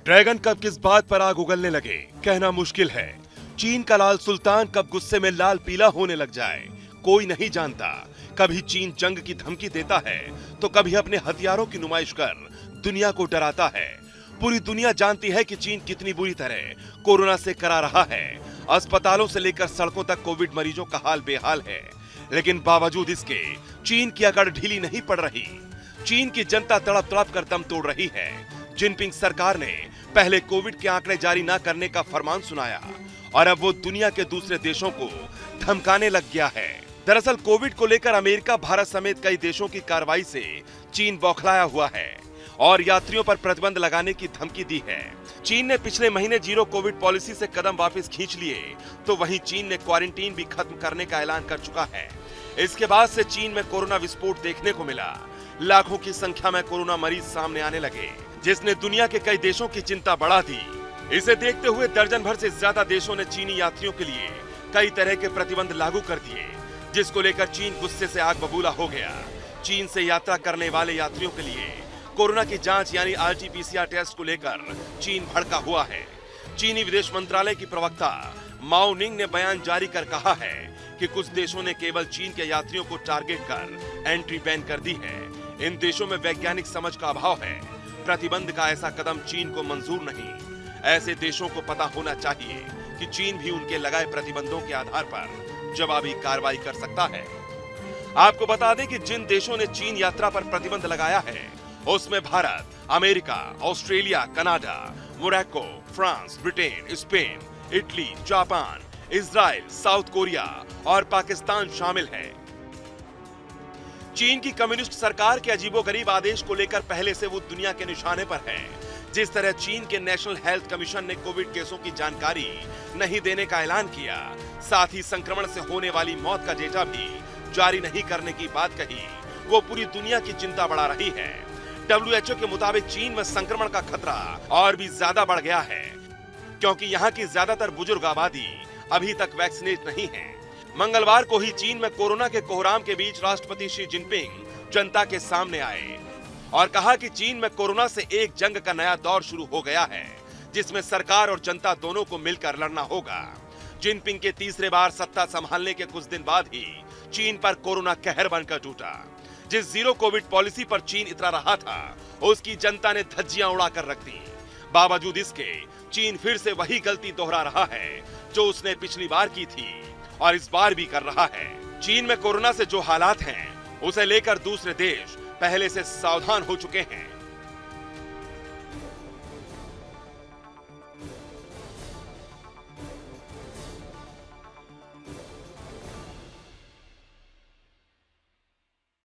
Dragon कब किस बात पर आग उगलने लगे कहना मुश्किल है। चीन का लाल सुल्तान कब गुस्से में लाल पीला होने लग जाए कोई नहीं जानता। कभी चीन जंग की धमकी देता है तो कभी अपने हथियारों की नुमाइश कर दुनिया को डराता है। पूरी दुनिया जानती है कि चीन कितनी बुरी तरह कोरोना से करा रहा है। अस्पतालों से लेकर सड़कों तक कोविड मरीजों का हाल बेहाल है, लेकिन बावजूद इसके चीन की अकड़ ढीली नहीं पड़ रही। चीन की जनता तड़प तड़प कर दम तोड़ रही है। जिनपिंग सरकार ने पहले कोविड के आंकड़े जारी न करने का फरमान सुनाया और अब वो दुनिया के दूसरे देशों को धमकाने लग गया है। दरअसल कोविड को लेकर अमेरिका, भारत समेत कई देशों की कार्रवाई से चीन बौखलाया हुआ है और यात्रियों पर प्रतिबंध लगाने की धमकी दी है। चीन ने पिछले महीने जीरो कोविड पॉलिसी से कदम वापस खींच लिए, तो वहीं चीन ने क्वारंटीन भी खत्म करने का ऐलान कर चुका है। इसके बाद से चीन में कोरोना विस्फोट देखने को मिला। लाखों की संख्या में कोरोना मरीज सामने आने लगे, जिसने दुनिया के कई देशों की चिंता बढ़ा दी। इसे देखते हुए दर्जन भर से ज्यादा देशों ने चीनी यात्रियों के लिए कई तरह के प्रतिबंध लागू कर दिए, जिसको लेकर चीन गुस्से से आग बबूला हो गया। चीन से यात्रा करने वाले यात्रियों के लिए कोरोना की जांच यानी RT-PCR टेस्ट को लेकर चीन भड़का हुआ है। चीनी विदेश मंत्रालय की प्रवक्ता माओ निंग ने बयान जारी कर कहा है कि कुछ देशों ने केवल चीन के यात्रियों को टारगेट कर एंट्री बैन कर दी है। इन देशों में वैज्ञानिक समझ का अभाव है। प्रतिबंध का ऐसा कदम चीन को मंजूर नहीं। ऐसे देशों को पता होना चाहिए कि चीन भी उनके लगाए प्रतिबंधों के आधार पर जवाबी कार्रवाई कर सकता है। आपको बता दें कि जिन देशों ने चीन यात्रा पर प्रतिबंध लगाया है उसमें Bharat, America, Australia, Canada, Morocco, France, Britain, Spain, Italy, Japan, Israel, south Korea और पाकिस्तान शामिल है। चीन की कम्युनिस्ट सरकार के अजीबोगरीब आदेश को लेकर पहले से वो दुनिया के निशाने पर है। जिस तरह चीन के नेशनल हेल्थ कमीशन ने कोविड केसों की जानकारी नहीं देने का ऐलान किया, साथ ही संक्रमण से होने वाली मौत का डेटा भी जारी नहीं करने की बात कही, वो पूरी दुनिया की चिंता बढ़ा रही है। WHO के मुताबिक चीन में संक्रमण का खतरा और भी ज्यादा बढ़ गया है, क्योंकि यहाँ की ज्यादातर बुजुर्ग आबादी अभी तक वैक्सीनेट नहीं है। मंगलवार को ही चीन में कोरोना के कोहराम के बीच राष्ट्रपति शी जिनपिंग जनता के सामने आए और कहा कि चीन में कोरोना से एक जंग का नया दौर शुरू हो गया है, जिसमें सरकार और जनता दोनों को मिलकर लड़ना होगा। जिनपिंग के तीसरे बार सत्ता संभालने के कुछ दिन बाद ही चीन पर कोरोना कहर बनकर टूटा। जिस जीरो कोविड पॉलिसी पर चीन इतरा रहा था, उसकी जनता ने धज्जियां उड़ाकर रख दी। बावजूद इसके चीन फिर से वही गलती दोहरा रहा है जो उसने पिछली बार की थी और इस बार भी कर रहा है। चीन में कोरोना से जो हालात हैं, उसे लेकर दूसरे देश पहले से सावधान हो चुके हैं।